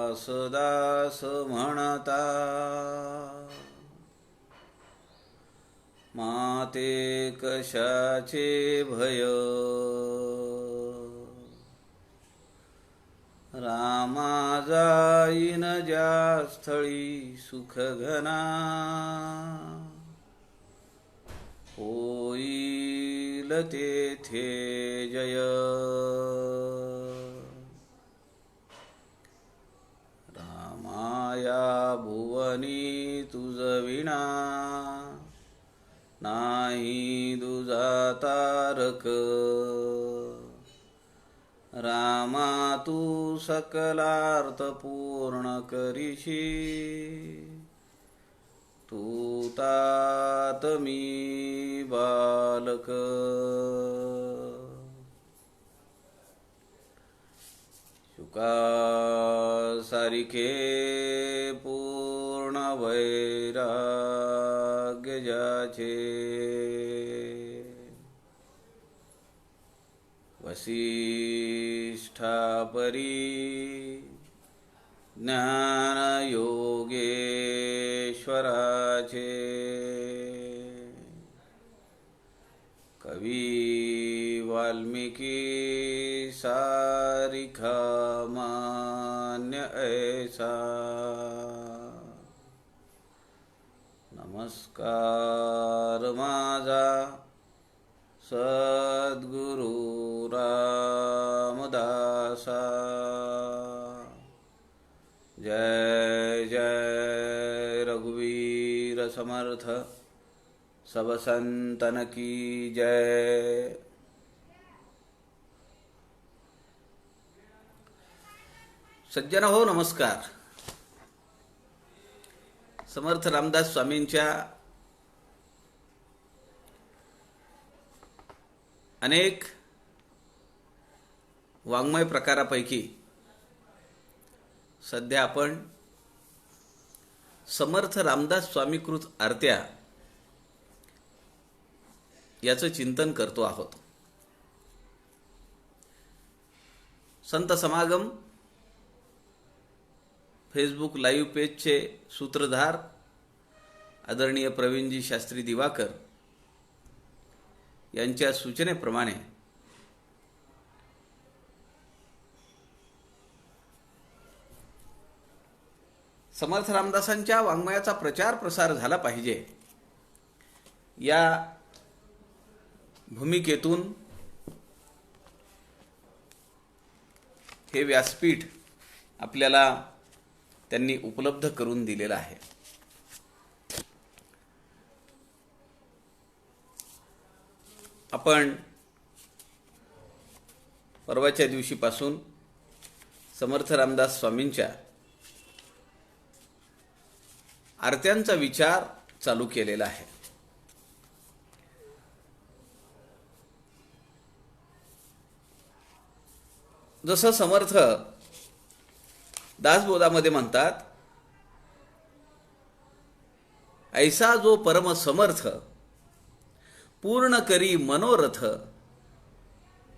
दास दास म्हणता, माते कशाचे भय, रामा जाईन ज्या स्थळी सुख घना, होईल तेथे जय. रामाया भुवनी तुझ विना, नाही दुजा तारक. रामा तू सकलार्थ पूर्ण करीशी, तू तात मी बालक. शुका सारिखे पूर्ण वैराग्य ज्याचे, वसिष्ठा परी ज्ञान योगेश्वराचे. कवी वाल्मिकी सारिखा मान्य ऐसा, नमस्कार माझा सद्गुरु रामदासा. जय जय रघुवीर समर्थ, सब संतन की जय. सज्जन हो, नमस्कार. समर्थ रामदास स्वामींच्या अनेक वाङ्मय प्रकारापैकी सध्या आपण समर्थ रामदास स्वामीकृत आरत्या याचं चिंतन करतो आहोत. संत समागम फेसबुक लाईव्ह पेजचे सूत्रधार आदरणीय प्रवीणजी शास्त्री दिवाकर यांच्या सूचनेप्रमाणे समर्थ रामदासांच्या वाङ्मयाचा प्रचार प्रसार झाला पाहिजे या भूमिकेतून हे व्यासपीठ आपल्याला त्यांनी उपलब्ध करून दिलेलं आहे. आपण परवाच्या दिवशीपासून समर्थ रामदास स्वामींच्या आरत्यांचा विचार चालू केलेला आहे. जसं समर्थ दासबोधामध्ये म्हणतात, ऐसा जो परम समर्थ पूर्ण करी मनोरथ,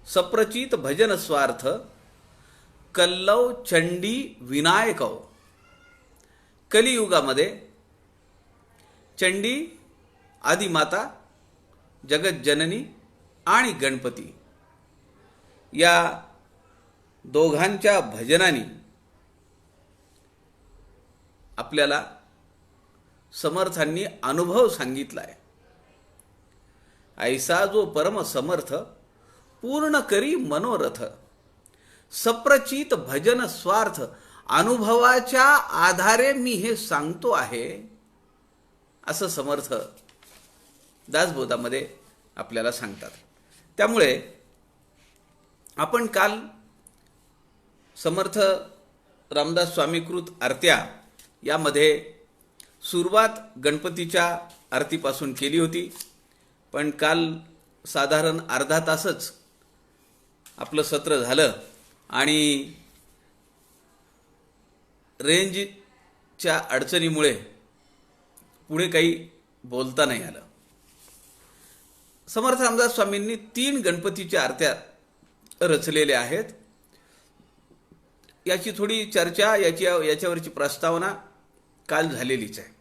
सप्रचित भजन स्वार्थ कल्लव चंडी विनायकव. कलियुगामध्ये चंडी आदिमाता, जगत जननी आणि गणपती या दोघांच्या भजनानी आपल्याला समर्थांनी अनुभव सांगितलाय. ऐसा जो परम समर्थ पूर्ण करी मनोरथ, सप्रचित भजन स्वार्थ. अनुभवाच्या आधारे मी हे सांगतो आहे असं समर्थ दासबोधामध्ये आपल्याला सांगतात. त्यामुळे आपण काल समर्थ रामदास स्वामीकृत आरत्या यामध्ये सुरुवात गणपतीच्या आरतीपासून केली होती, पण काल साधारण अर्धा तासच आपलं सत्र झालं आणि रेंजच्या अडचणीमुळे पुढे काही बोलता नाही आलं. समर्थ रामदास स्वामींनी 3 गणपतीच्या आरत्या रचलेल्या आहेत. याची थोडी चर्चा, याच्यावरची प्रस्तावना काल झालेलीच आहे.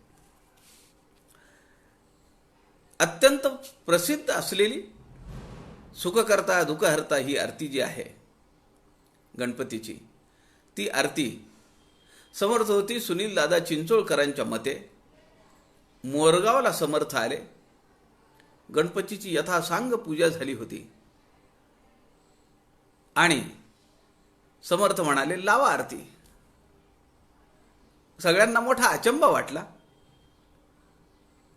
अत्यंत प्रसिद्ध असलेली सुखकर्ता दुःखहर्ता ही आरती जी आहे गणपतीची, ती आरती समर्थ होती सुनील दादा चिंचोळकरांच्या मते. मोरगावला समर्थ आले, गणपतीची यथासांग पूजा झाली होती आणि समर्थ म्हणाले लावा आरती. सगळ्यांना मोठा अचंबा वाटला.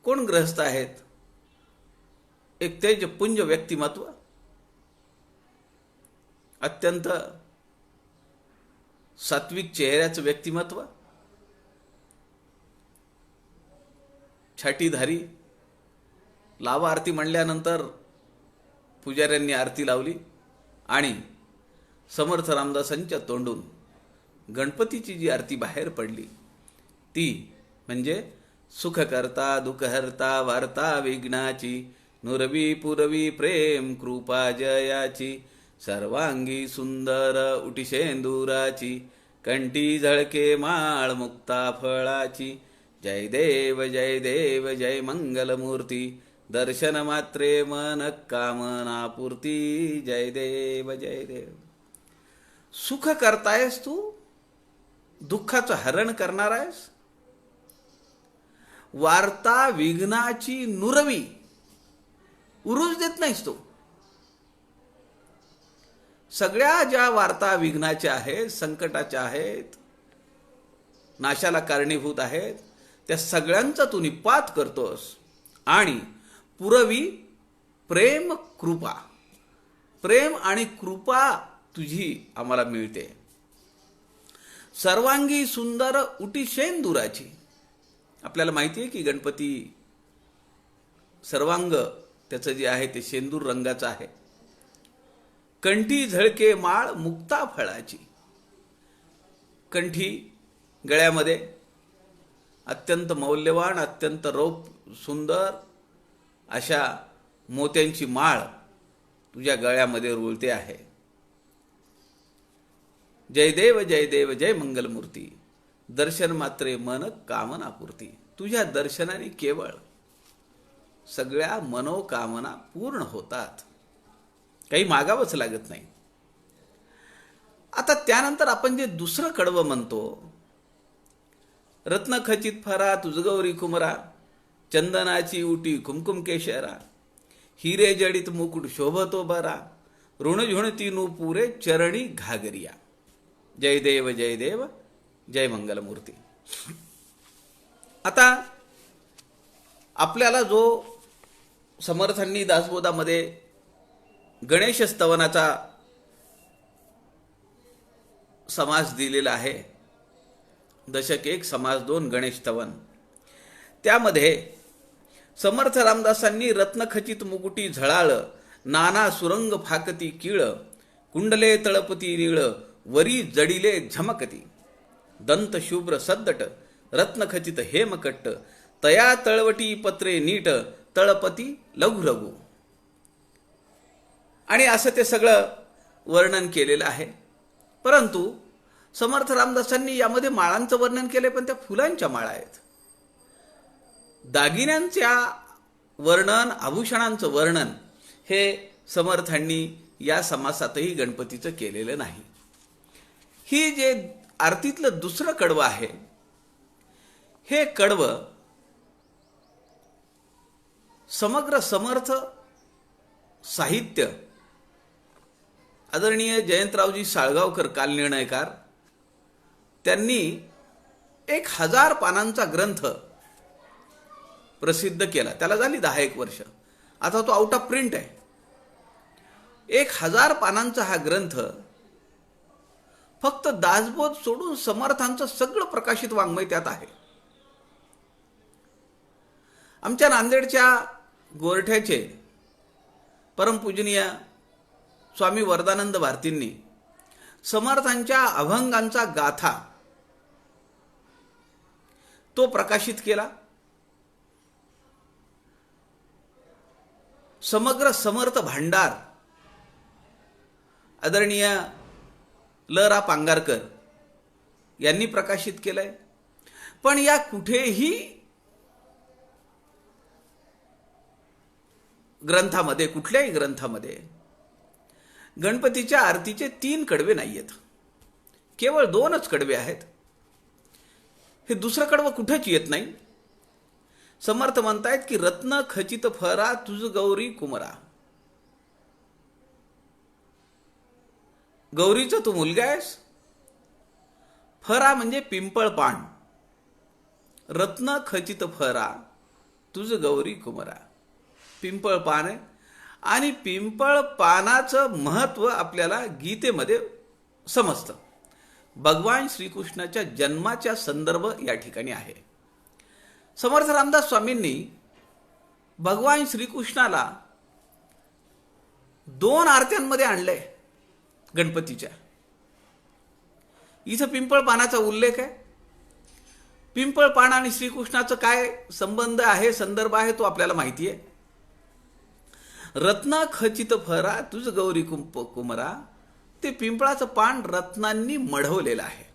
कोण ग्रहस्थ आहेत? एक तेजपुंज व्यक्तिमत्व, अत्यंत सात्विक चेहऱ्याचं व्यक्तिमत्व, छाटीधारी. लावा आरती म्हणल्यानंतर पुजाऱ्यांनी आरती लावली आणि समर्थ रामदासांच्या तोंडून गणपतीची जी आरती बाहेर पडली ती म्हणजे सुखकर्ता दुःखहर्ता वार्ता विघ्नाची, नुरवी पुरवी प्रेम कृपा जयाची, सर्वांगी सुंदर उटिशेंदुराची, कंठी झळके माळ मुक्ता फळाची, जय देव जय देव जय मंगलमूर्ती, दर्शन मात्रे मन कामनापूर्ती, जय देव जय देव. सुख करतायस तू, दुःखाचं हरण करणार आहेस. वार्ता विघ्नाची नुरवी, उरूज देत नाहीस तू. सगळ्या ज्या वार्ता विघ्नाच्या आहेत, संकटाच्या आहेत, नाशाला कारणीभूत आहेत, त्या सगळ्यांचा तू निपात करतोस. आणि पुरवी प्रेम कृपा, प्रेम आणि कृपा तुझी आम्हाला मिळते. सर्वांगी सुंदर उटिशेंदुराची, आपल्याला माहिती आहे की गणपती सर्वांग त्याचं जे आहे ते शेंदूर रंगाचं आहे. कंठी झळके माळ मुक्ता फळाची, कंठी गळ्यामध्ये अत्यंत मौल्यवान, अत्यंत रौप सुंदर अशा मोत्यांची माळ तुझ्या गळ्यामध्ये रुळते आहे. जय देव जय देव जय मंगलमूर्ती, दर्शन मात्रे मन कामनापूर्ती. तुझ्या दर्शनाने केवळ सगळ्या मनोकामना पूर्ण होतात, काही मागावंच लागत नाही. आता त्यानंतर आपण जे दुसरं कडवं म्हणतो, रत्नखचित फरा तुझगौरी कुमरा, चंदनाची उटी कुमकुम केशरा, हिरे जडित मुकुट शोभतो बरा, ऋणझुणती नूपुरे चरणी घागरिया. जय देव जय देव जय मंगलमूर्ती. आता आपल्याला जो समर्थांनी दासबोधामध्ये गणेश स्तवनाचा समास दिलेला आहे, दशक 1 समास 2 गणेश स्तवन, त्यामध्ये समर्थ रामदासांनी रत्नखचित मुकुटी झळाळ, नाना सुरंग फाकती किळ, कुंडले तळपती नीळ, वरी जडिले झमकती, दंत शुभ्र सद्दट, रत्नखचित हेमकट्ट, तया तळवटी पत्रे नीट, तळपती लघु लघु. आणि असं ते सगळं वर्णन केलेलं आहे. परंतु समर्थ रामदासांनी यामध्ये माळांचं वर्णन केले, पण त्या फुलांच्या माळा आहेत. दागिन्यांच्या वर्णन, आभूषणांचं वर्णन हे समर्थांनी या समासातही गणपतीचं केलेलं नाही. ही जे आरतीतलं दुसरं कडवं आहे, हे कडवं समग्र समर्थ साहित्य आदरणीय जयंतरावजी साळगावकर कालनिर्णयकार, त्यांनी 1000 पानांचा ग्रंथ प्रसिद्ध केला. त्याला झाली 10-1 वर्ष. आता तो आउट ऑफ प्रिंट आहे. 1000 पानांचा हा ग्रंथ फक्त दासबोध सोडून समर्थांचं सगळं प्रकाशित वाङ्मय त्यात आहे. आमच्या नांदेडच्या गोरठ्याचे परमपूजनीय स्वामी वरदानंद भारतींनी समर्थांच्या अभंगांचा गाथा तो प्रकाशित केला. समग्र समर्थ भांडार आदरणीय ल रा पांगारकर यांनी प्रकाशित केलंय. पण या कुठेही ग्रंथामध्ये, कुठल्याही ग्रंथामध्ये गणपतीच्या आरतीचे 3 कडवे नाहीयेत, केवळ 2च कडवे आहेत. हे दुसरं कडवं कुठेच येत नाही. समर्थ म्हणतायत की रत्न खचित फरा तुझ गौरी कुमरा. गौरीचा तू मुलगा आहेस. फरा म्हणजे पिंपळ पान. रत्न खचित फरा तुझ गौरी कुमरा. पिंपळ पान आहे आणि पिंपळ पानाचं महत्व आपल्याला गीतेमध्ये समजतं. भगवान श्रीकृष्णाच्या जन्माचा संदर्भ या ठिकाणी आहे. समर्थ रामदास स्वामींनी भगवान श्रीकृष्णाला 2 आरत्यांमध्ये आणलंय गणपतीच्या. इथं पिंपळ पानाचा उल्लेख आहे. पिंपळ पान आणि श्रीकृष्णाचं काय संबंध आहे, संदर्भ आहे, तो आपल्याला माहिती आहे. रत्न खचित फरा तुझ गौरी कुमरा. ते पिंपळाचं पान रत्नांनी मढवलेलं आहे.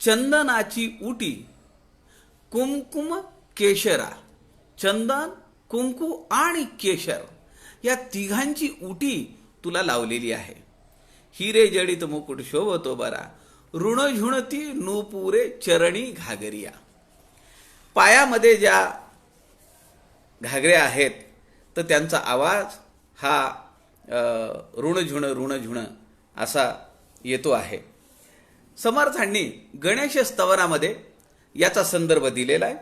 चंदनाची उटी कुमकुम केशरा. चंदन, कुंकू आणि केशर या तिघांची उटी तुला लावलेली आहे. हिरे जडित मुकुट शोभतो बरा. ऋण झुणती नूपुरे चरणी घागरिया. पायामध्ये ज्या घागऱ्या आहेत तर त्यांचा आवाज हा ऋण असा येतो आहे. समर्थांनी गणेश स्तवनामध्ये याचा संदर्भ दिलेला आहे.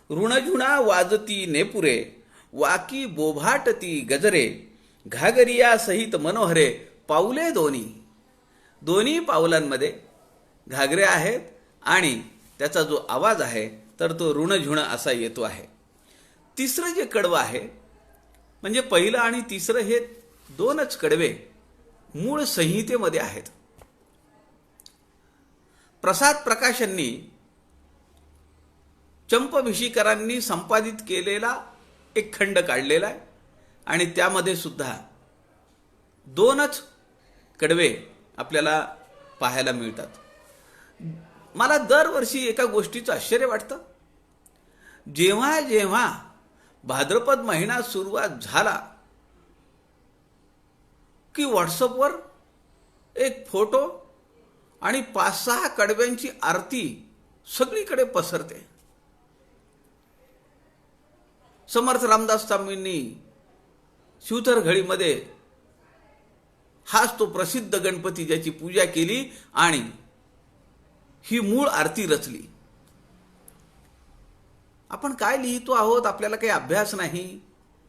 ऋणझुणा वाजती नेपुरे वाकी बोभाटती गजरे घागरिया सहित मनोहरे पाऊले दोन्ही. दोन्ही पावलांमध्ये घागऱ्या आहेत आणि त्याचा जो आवाज आहे तर तो ऋणझुण असा येतो आहे. तिसरं जे कडवं आहे म्हणजे पहिलं आणि तिसरं हे 2च कडवे मूळ संहितेमध्ये आहेत. प्रसाद प्रकाशननी चंपभिषीकरांनी संपादित केलेला एक खंड काढलेला आहे आणि त्यामध्ये सुद्धा 2च कडवे आपल्याला पाहायला मिळतात. मला दरवर्षी एका गोष्टीचं आश्चर्य वाटतं. जेव्हा जेव्हा भाद्रपद महिना सुरुवात झाला की व्हॉट्सअपवर एक फोटो आणि 5-6 कडव्यांची आरती सगळीकडे पसरते. समर्थ रामदास स्वामींनी शिवथर घळीमध्ये हाच तो प्रसिद्ध गणपती ज्याची पूजा केली आणि ही मूळ आरती रचली. आपण काय लिहितो आहोत, आपल्याला काही अभ्यास नाही.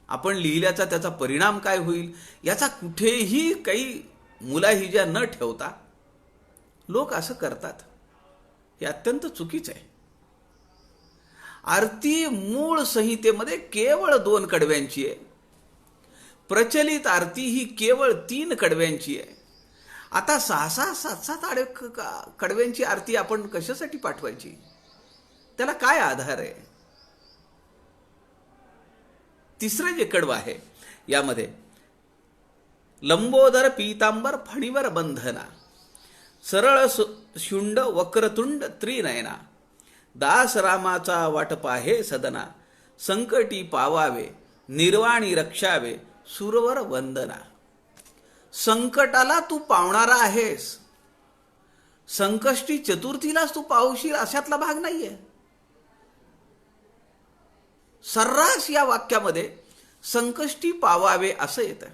आपण लिहिल्याचा त्याचा परिणाम काय होईल याचा कुठेही काही मुलाहिजा न ठेवता लोक असं करतात. हे अत्यंत चुकीचं आहे. आरती मूळ संहितेमध्ये केवळ 2 कडव्यांची आहे. प्रचलित आरती ही केवळ 3 कडव्यांची आहे. आता 6-6, 7-7 कडव्यांची आरती आपण कशासाठी पाठवायची? त्याला काय आधार आहे? तिसरं जे कडवं आहे यामध्ये लंबोदर पीतांबर फणीवर बंधना सरळ शुंड वक्रतुंड त्रिनयना दास रामाचा वाटप आहे सदना संकटी पावावे निर्वाणी रक्षावे सुरवर वंदना. संकटाला तू पावणारा आहेस, संकष्टी चतुर्थीलाच तू पावशील अशातला भाग नाहीये. सर्रास या वाक्यामध्ये संकष्टी पावावे असं येतं.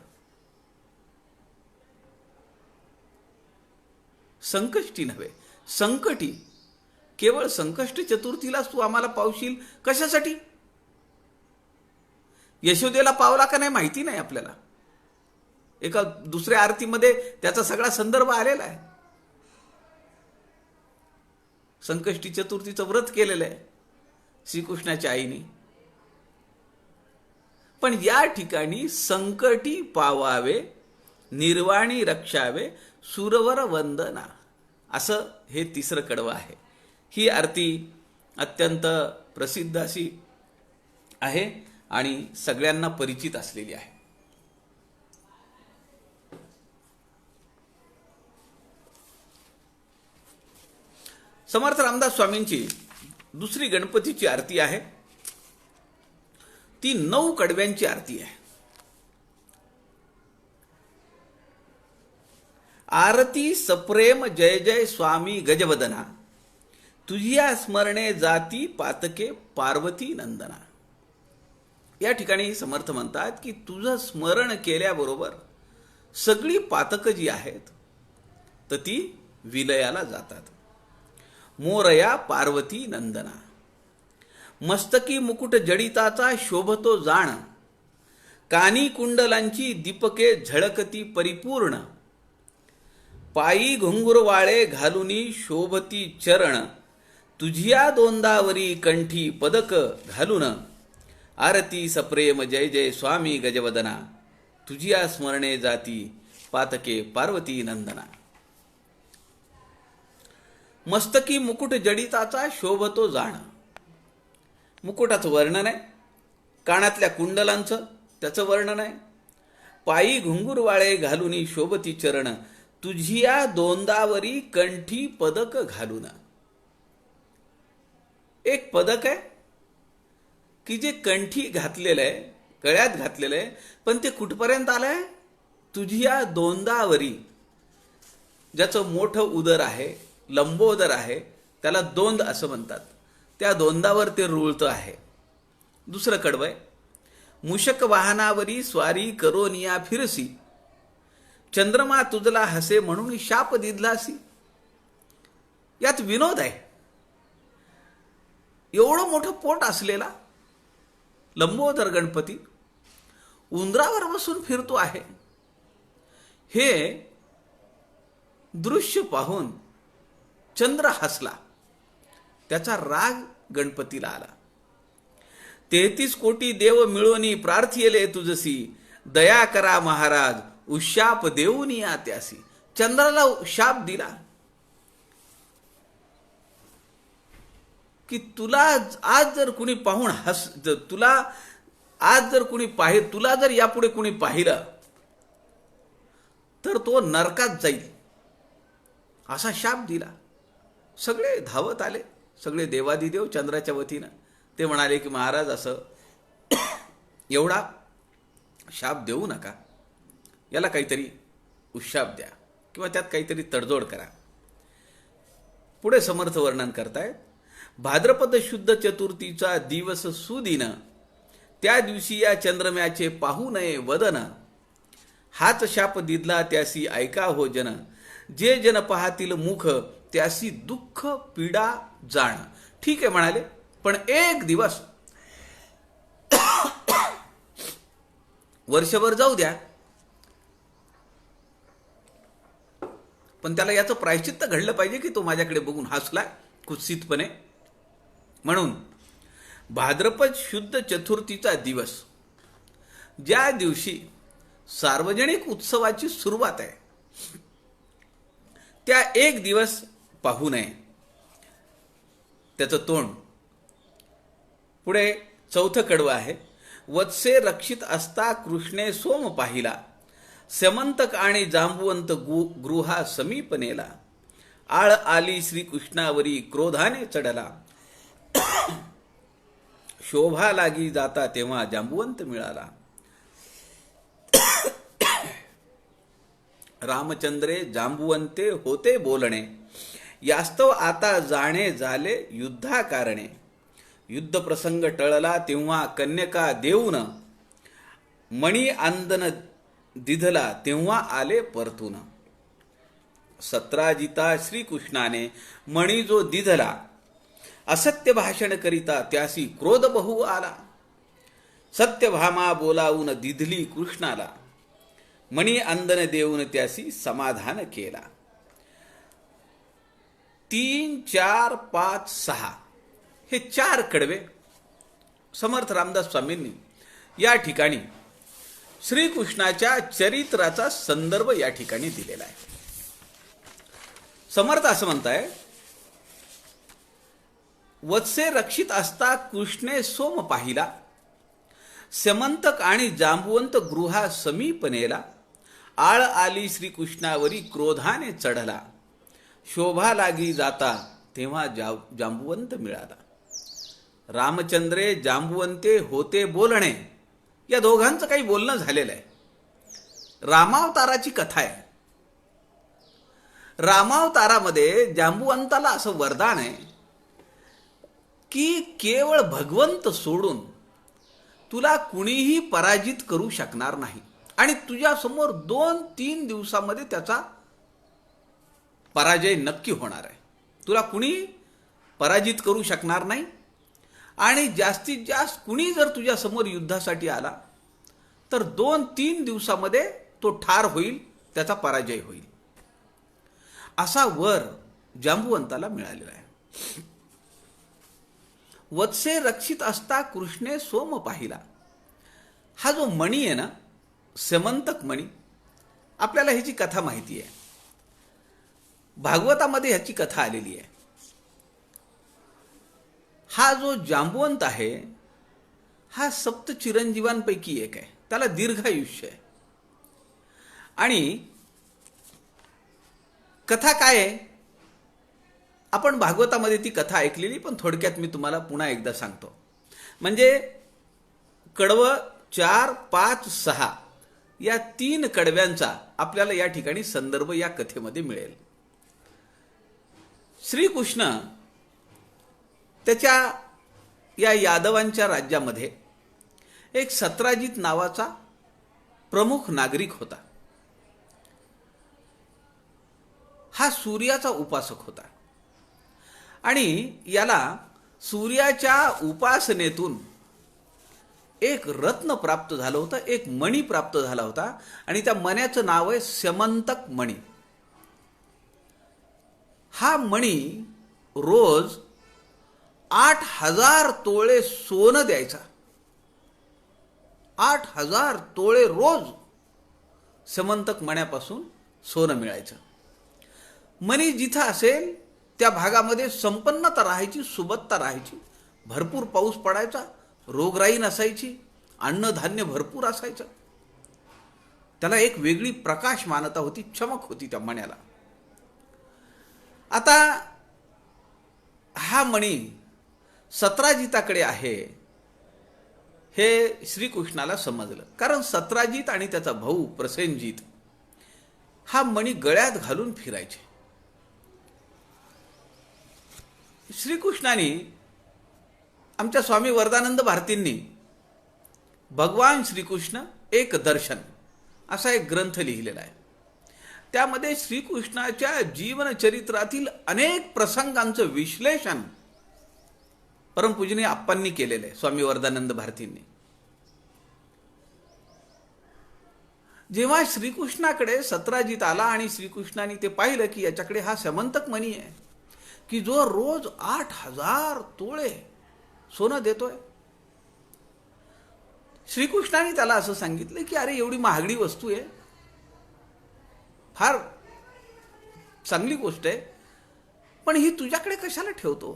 संकष्टी नव्हे, संकटी. केवळ संकष्ट चतुर्थीलाच तू आम्हाला पावशील कशासाठी? यशोदेला पावला का नाही माहिती नाही आपल्याला. एका दुसऱ्या आरतीमध्ये त्याचा सगळा संदर्भ आलेला आहे. संकष्टी चतुर्थीचं व्रत केलेलं आहे श्रीकृष्णाच्या आईने. पण या ठिकाणी संकटी पावावे निर्वाणी रक्षावे सुरवर वंदना असं हे तिसरं कडवं आहे. ही आरती अत्यंत प्रसिद्ध अशी आहे आणि सगळ्यांना परिचित असलेली आहे. समर्थ रामदास स्वामींची दुसरी गणपतीची आरती आहे, ती 9 कडव्यांची आरती आहे. आरती सप्रेम जय जय स्वामी गजवदना, तुझिया स्मरणे जाती पातके पार्वती नंदना. या ठिकाणी समर्थ म्हणतात की तुझं स्मरण केल्याबरोबर सगळी पातकं जी आहेत तर ती विलयाला जातात. मोरया पार्वती नंदना, मस्तकी मुकुट जडिताचा शोभतो जाण, कानी कुंडलांची दीपके झळकती परिपूर्ण, पायी घुंगुरवाळे घालुनी शोभती चरण, तुझिया दोंदावरी कंठी पदक घालून, आरती सप्रेम जय जय स्वामी गजवदना, तुझिया स्मरणे जाती पातके पार्वती नंदना. मस्तकी मुकुट जडिताचा शोभतो जाण, मुकुटाचं वर्णन आहे, कानातल्या कुंडलांचं त्याचं वर्णन आहे, पायी घुंगुरवाळे घालुनी शोभती चरण, तुझिया दोंदावरी कंठी पदक घालून. एक पदक आहे की जे कंठी घातलेलं आहे, गळ्यात घातलेलं आहे, पण ते कुठपर्यंत आलंय? तुझिया दोंदावरी. ज्याचं मोठं उदर आहे, लंबोदर आहे, त्याला दोंद असं म्हणतात, त्या दोंदावर ते रुळतं आहे. दुसरं कडवं आहे, मुशक वाहनावरी स्वारी करोनिया फिरसी, चंद्रमा तुझला हसे म्हणून शाप दिदलासी. यात विनोद आहे. एवढं मोठं पोट असलेला लंबोदर गणपती उंदरावर बसून फिरतो आहे. हे दृश्य पाहून चंद्र हसला, त्याचा राग गणपतीला आला. 33 कोटी देव मिळवणी प्रार्थिले तुझसी, दया करा महाराज उशाप देऊनी त्यासी. चंद्राला शाप दिला की तुला आज जर कुणी पाहून तुला आज जर कुणी तुला जर यापुढे कुणी पाहिलं तर तो नरकात जाईल, असा शाप दिला. सगळे धावत आले, सगळे देवादिदेव चंद्राच्या वतीनं. ते म्हणाले की महाराज असं एवढा शाप देऊ नका, याला काहीतरी उशाप द्या किंवा त्यात काहीतरी तडजोड करा. पुढे समर्थ वर्णन करतायत, भाद्रपद शुद्ध चतुर्थीचा दिवस सुदिन, त्या दिवशी या चंद्रम्याचे पाहू नये वदन, हाच शाप दिदला त्यासी ऐका हो जन, जे जन पाहतील मुख त्यासी दुःख पीडा जाण. ठीक आहे म्हणाले, पण एक दिवस वर्षभर जाऊ द्या, पण त्याला याचं प्रायश्चित्त घडलं पाहिजे की तो माझ्याकडे बघून हसलाय कुत्सितपणे. म्हणून भाद्रपद शुद्ध चतुर्थीचा दिवस, ज्या दिवशी सार्वजनिक उत्सवाची सुरुवात आहे, त्या एक दिवस पाहू नये त्याचं तोंड. पुढे चौथं कडवं आहे, वत्से रक्षित असता कृष्णे सोम पाहिला, समंतक आणि जांबुवंत गृहा समीप नेला, आळ आली श्रीकृष्णावरी क्रोधाने चढला, शोभा लागी जाता तेव्हा जांबुवंत मिळाला. रामचंद्रे जांबुवंते होते बोलणे, यास्तव आता जाणे झाले युद्धा कारणे, युद्ध प्रसंग टळला तेव्हा कन्यका देऊन, मणी आंदन दिधला तेव्हा आले परतून. सत्राजिता श्रीकृष्णाने मणी जो दिधला, असत्य भाषण करिता त्यासी क्रोध बहु आला, सत्यभामा बोलावून दिधली कृष्णाला, मणी अंदन देऊन त्यासी समाधान केला. 3, 4, 5, 6 हे 4 कडवे समर्थ रामदास स्वामींनी या ठिकाणी श्रीकृष्णाच्या चरित्राचा संदर्भ या ठिकाणी दिलेला आहे. समर्थ असं म्हणताय, वत्से रक्षित असता कृष्णे सोम पाहिला, समंतक आणि जांबुवंत गृहा समीप नेला, आळ आली श्रीकृष्णावरी क्रोधाने चढला, शोभा लागी जाता तेव्हा जांबुवंत मिळाला. रामचंद्रे जांबुवंते होते बोलणे, या दोघांचं काही बोलणं झालेलं आहे. रामावताराची कथा आहे. रामावतारामध्ये जांबुवंताला असं वरदान आहे की केवळ भगवंत सोडून तुला कुणीही पराजित करू शकणार नाही आणि तुझ्यासमोर 2-3 दिवसामध्ये त्याचा पराजय नक्की होणार आहे. तुला कुणी पराजित करू शकणार नाही आणि जास्तीत जास्त कुणी जर तुझ्यासमोर युद्धासाठी आला तर 2-3 दिवसामध्ये तो ठार होईल, त्याचा पराजय होईल. असा वर जांबुवंताला मिळालेला आहे. वत्से रक्षित असता कृष्णे सोम पाहिला. हा जो मणी आहे ना, सेमंतक मणी, आपल्याला ह्याची कथा माहिती आहे. भागवतामध्ये ह्याची कथा आलेली आहे. हा जो जांबुवंत आहे हा सप्त चिरंजीवांपैकी एक आहे. त्याला दीर्घायुष्य आहे. आणि कथा काय आहे, आपण भागवतामध्ये ती कथा ऐकलेली, पण थोडक्यात मी तुम्हाला पुन्हा एकदा सांगतो. म्हणजे कडवं 4, 5, 6 या 3 कडव्यांचा आपल्याला या ठिकाणी संदर्भ या कथेमध्ये मिळेल. श्रीकृष्ण त्याच्या या यादवांच्या राज्यामध्ये एक सत्राजित नावाचा प्रमुख नागरिक होता. हा सूर्याचा उपासक होता आणि याला सूर्याच्या उपासनेतून एक रत्न प्राप्त झालं होतं, एक मणी प्राप्त झाला होता आणि त्या मण्याचं नाव आहे सेमंतक मणी. हा मणी रोज 8,000 तोळे सोनं द्यायचा. 8,000 तोळे रोज सेमंतक मण्यापासून सोनं मिळायचं. मणी जिथं असेल त्या भागामध्ये संपन्नता राहायची, सुबत्ता राहायची, भरपूर पाऊस पडायचा, रोगराई नसायची, अन्नधान्य भरपूर असायचं. त्याला एक वेगळी प्रकाशमानता होती, चमक होती त्या मण्याला. आता हा मणी सत्राजिताकडे आहे हे श्रीकृष्णाला समजलं. कारण सत्राजित आणि त्याचा भाऊ प्रसेनजित हा मणी गळ्यात घालून फिरायचे. श्रीकृष्णाने, आमच्या स्वामी वरदानंद भारतींनी भगवान श्रीकृष्ण एक दर्शन असा एक ग्रंथ लिहिलेला आहे. त्यामध्ये श्रीकृष्णाच्या जीवनचरित्रातील अनेक प्रसंगांचं विश्लेषण परमपूजनीय आप्पांनी केलेलं आहे, स्वामी वरदानंद भारतींनी. जेव्हा श्रीकृष्णाकडे सत्राजित आला आणि श्रीकृष्णाने ते पाहिलं की याच्याकडे हा सेमंतक मणी आहे की जो रोज 8,000 तोळे सोनं देतोय. श्रीकृष्णाने त्याला असं सांगितलं की अरे एवढी महागडी वस्तू आहे, फार चांगली गोष्ट आहे, पण ही तुझ्याकडे कशाला ठेवतो?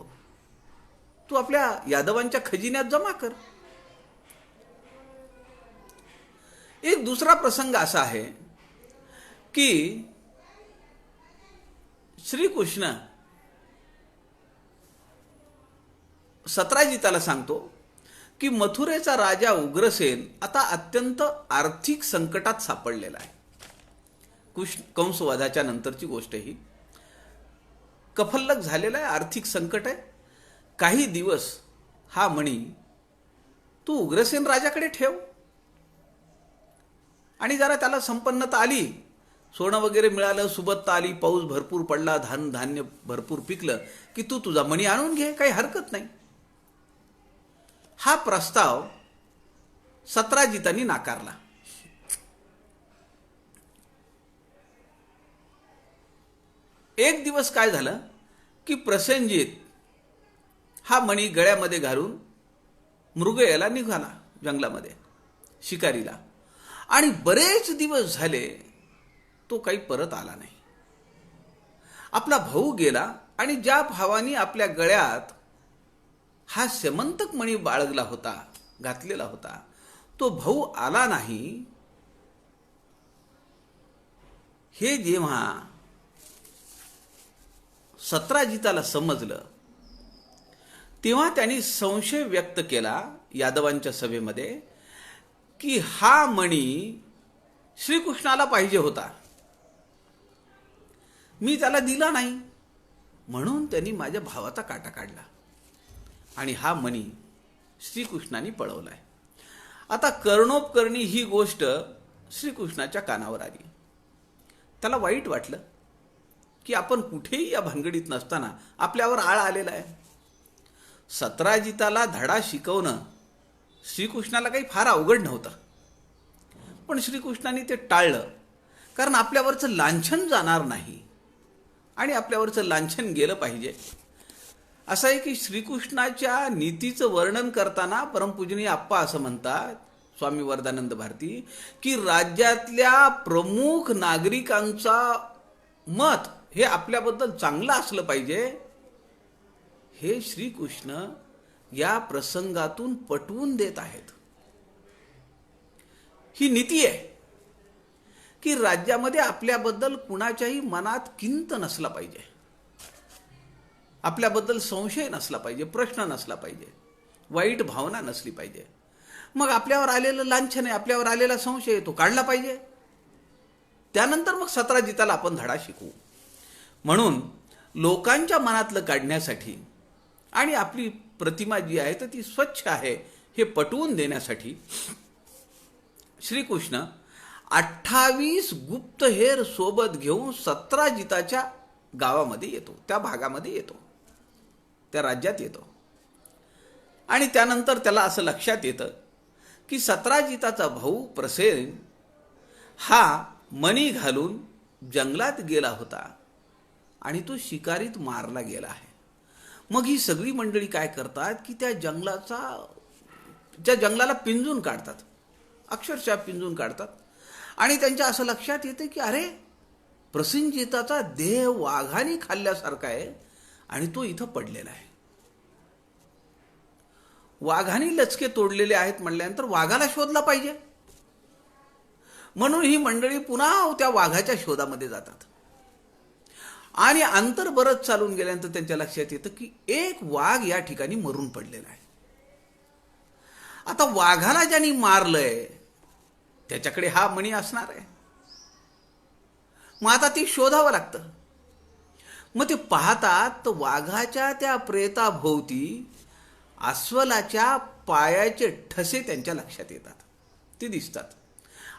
तू आपल्या यादवांच्या खजिन्यात जमा कर. एक दुसरा प्रसंग असा आहे की श्रीकृष्ण सत्राजिताला सांगतो की मथुरेचा राजा उग्रसेन आता अत्यंत आर्थिक संकटात सापडलेला आहे. कंसवधाच्या नंतरची गोष्ट ही. कफल्लक झालेला आहे, आर्थिक संकट आहे. काही दिवस हा मणी तू उग्रसेन राजाकडे ठेव आणि जरा त्याला संपन्नता आली, सोनं वगैरे मिळालं, सुबत्ता आली, पाऊस भरपूर पडला, धान्य भरपूर पिकलं की तू तुझा मणी आणून घे, काही हरकत नाही. हा प्रस्ताव सत्राजितांनी नाकारला. एक दिवस काय झालं की प्रसेनजित हा मणी गळ्यामध्ये घालून मृगयाला निघाला जंगलामध्ये शिकारीला, आणि बरेच दिवस झाले तो काही परत आला नाही. आपला भाऊ गेला आणि ज्या भावानी आपल्या गळ्यात हा सेमंतक मणी बाळगला होता, घातलेला होता, तो भाऊ आला नाही. हे जेव्हा सत्राजिताला समजलं तेव्हा त्यांनी संशय व्यक्त केला यादवांच्या सभेमध्ये की हा मणी श्रीकृष्णाला पाहिजे होता, मी त्याला दिला नाही, म्हणून त्यांनी माझ्या भावाचा काटा काढला आणि हा मणी श्रीकृष्णाने पळवलाय. आता कर्णोपकर्णी ही गोष्ट श्रीकृष्णाच्या कानावर आली. त्याला वाईट वाटलं की आपण कुठेही या भानगडीत नसताना आपल्यावर आळ आलेला आहे. सत्राजिताला धडा शिकवणं श्रीकृष्णाला काही फार अवघड नव्हतं, पण श्रीकृष्णाने ते टाळलं, कारण आपल्यावरचं लांछन जाणार नाही आणि आपल्यावरचं लांछन गेलं पाहिजे. असं आहे की श्रीकृष्णाच्या नीतीचं वर्णन करताना परमपूजनीय आप्पा असं म्हणतात, स्वामी वरदानंद भारती, की राज्यातल्या प्रमुख नागरिकांचा मत हे आपल्याबद्दल चांगलं असलं पाहिजे, हे श्रीकृष्ण या प्रसंगातून पटवून देत आहेत. ही नीती आहे की राज्यामध्ये आपल्याबद्दल कुणाच्याही मनात किंत नसला पाहिजे, आपल्याबद्दल संशय नसला पाहिजे, प्रश्न नसला पाहिजे, वाईट भावना नसली पाहिजे. मग आपल्यावर आलेलं लांछन आहे, आपल्यावर आलेला संशय आहे, तो काढला पाहिजे. त्यानंतर मग सत्राजिताला आपण धडा शिकवू. म्हणून लोकांच्या मनातलं काढण्यासाठी आणि आपली प्रतिमा जी आहे तर ती स्वच्छ आहे हे पटवून देण्यासाठी श्रीकृष्ण 28 गुप्तहेर सोबत घेऊन सत्राजिताच्या गावामध्ये येतो, त्या भागामध्ये येतो, त्या राज्यात येतो. आणि त्यानंतर त्याला असं लक्षात येतं की सत्राजिताचा भाऊ प्रसेन हा मणी घालून जंगलात गेला होता आणि तो शिकारीत मारला गेला आहे. मग ही सगळी मंडळी काय करतात की त्या जंगलाला पिंजून काढतात, अक्षरशः पिंजून काढतात. आणि त्यांच्या असं लक्षात येतं की अरे, प्रसेनजिताचा देह वाघाने खाल्ल्यासारखा आहे आणि तो इथं पडलेला आहे. वाघाने लचके तोडलेले आहेत म्हणल्यानंतर वाघाला शोधला पाहिजे. म्हणून ही मंडळी पुन्हा त्या वाघाच्या शोधामध्ये जातात. आणि अंतर बरंच चालून गेल्यानंतर त्यांच्या लक्षात येतं की एक वाघ या ठिकाणी मरून पडलेला आहे. आता वाघाला ज्यांनी मारलंय त्याच्याकडे हा मणी असणार आहे. मग आता ती शोधावं लागतं. मग ते पाहतात तर वाघाच्या त्या प्रेताभोवती अस्वलाच्या पायाचे ठसे त्यांच्या लक्षात येतात, ते दिसतात.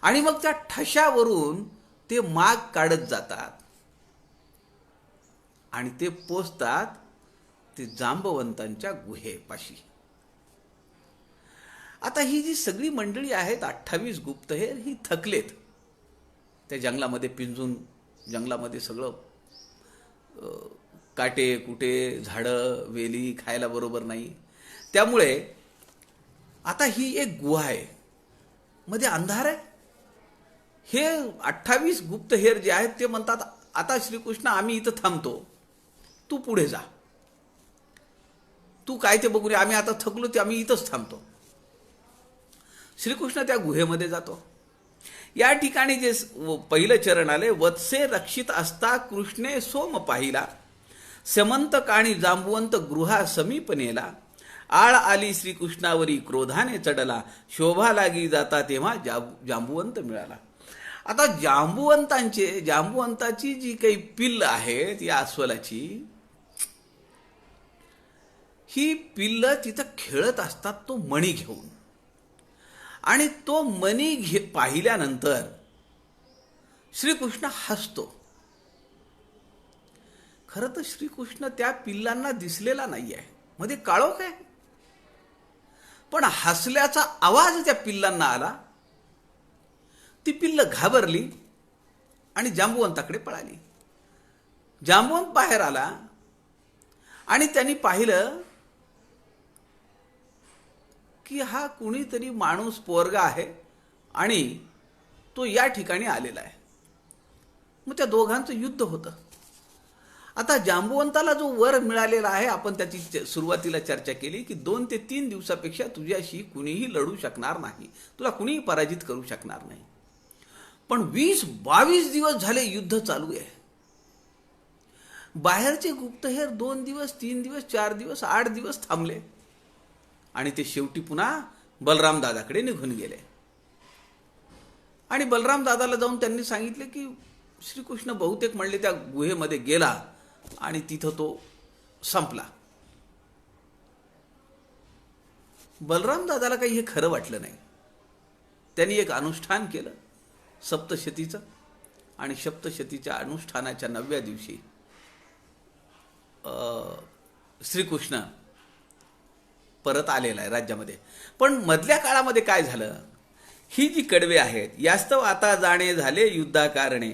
आणि मग त्या ठशावरून ते माग काढत जातात आणि ते पोचतात ते जांबवंतांच्या गुहेपाशी. आता ही जी सगळी मंडळी आहेत 28 गुप्तहेर, ही थकलेत. त्या जंगलामध्ये पिंजून, जंगलामध्ये सगळं काटे कुटे झाडं वेली खायला बरोबर नाही. त्यामुळे आता ही एक गुहा आहे, मध्ये अंधार आहे. हे 28 गुप्तहेर जे आहेत ते म्हणतात, आता श्रीकृष्ण आम्ही इथं थांबतो, तू पुढे जा, तू काय ते बघू रे, आम्ही आता थकलो, ते आम्ही इथंच थांबतो. श्रीकृष्ण त्या गुहेमध्ये जातो. या ठिकाणी जे पहिलं चरण आले, वत्से रक्षित असता कृष्णे सोम पाहिला, समंत काणी जांबुवंत गृहा समीप नेला, आळ आली श्रीकृष्णावरी क्रोधाने चढला, शोभा लागी जाता तेव्हा जांबुवंत मिळाला. आता जांबुवंताची जी काही पिल्ल आहेत या अस्वलाची, ही पिल्ल तिथं खेळत असतात तो मणी घेऊन. आणि तो मणी पाहिल्यानंतर श्रीकृष्ण हसतो. खरं तर श्रीकृष्ण त्या पिल्लांना दिसलेला नाही आहे, मध्ये काळोख आहे, पण हसल्याचा आवाज त्या पिल्लांना आला. ती पिल्ल घाबरली आणि जांबुवंताकडे पळाली. जांबुवंत बाहेर आला आणि त्यांनी पाहिलं की हा कुणीतरी माणूस पोरगा आहे आणि तो या ठिकाणी आलेला आहे. मग त्या दोघांचं युद्ध होतं. आता जांबुवंताला जो वर मिळालेला आहे, आपण त्याची सुरुवातीला चर्चा केली की 2 ते 3 दिवसापेक्षा तुझ्याशी कुणीही लढू शकणार नाही, तुला कुणीही पराजित करू शकणार नाही. पण 20-22 दिवस झाले युद्ध चालू आहे. बाहेरचे गुप्तहेर 2 दिवस, 3 दिवस, 4 दिवस, 8 दिवस थांबले आणि ते शेवटी पुन्हा बलराम दादाकडे निघून गेले. आणि बलराम दादाला जाऊन त्यांनी सांगितले की श्रीकृष्ण बहुतेक म्हणले त्या गुहेमध्ये गेला आणि तिथं तो संपला. बलराम दादाला काही हे खरं वाटलं नाही. त्यांनी एक अनुष्ठान केलं सप्तशतीचं, आणि सप्तशतीच्या अनुष्ठानाच्या 9व्या दिवशी श्रीकृष्ण परत आलेला आहे राज्यामध्ये. पण मधल्या काळामध्ये काय झालं, ही जी कडवे आहेत, यास्तव आता जाणे झाले युद्धाकारणे.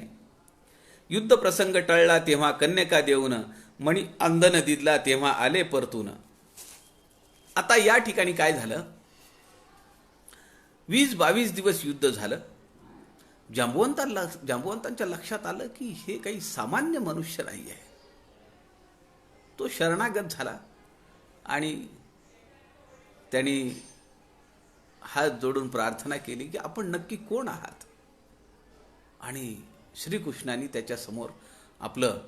युद्ध प्रसंग टळला तेव्हा कन्यका देऊन, मणी अंधन दिदला तेव्हा आले परतून. आता या ठिकाणी काय झालं, 20-22 दिवस युद्ध झालं. जांबुवंतांच्या लक्षात आलं की हे काही सामान्य मनुष्य नाही आहे. तो शरणागत झाला आणि त्यांनी हात जोडून प्रार्थना केली की आपण नक्की कोण आहात. आणि श्रीकृष्णाने त्याच्यासमोर आपलं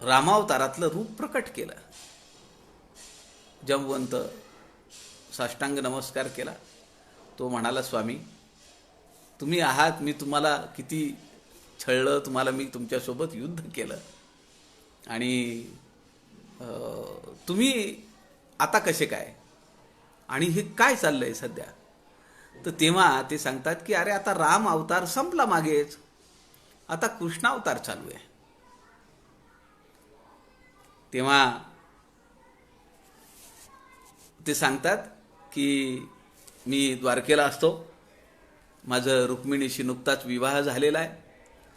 रामावतारातलं रूप प्रकट केलं. जांबुवंत साष्टांग नमस्कार केला. तो म्हणाला, स्वामी तुम्ही आहात, मी तुम्हाला किती छळलं, तुम्हाला मी तुमच्यासोबत युद्ध केलं आणि तुम्ही आता कसे काय, आणि हे काय चाललंय सध्या. तर तेव्हा ते सांगतात की अरे आता राम अवतार संपला मागेच, आता कृष्ण अवतार चालू आहे. तेव्हा ते सांगतात की मी द्वारकेला असतो, माझं रुक्मिणीशी नुकताच विवाह झालेला आहे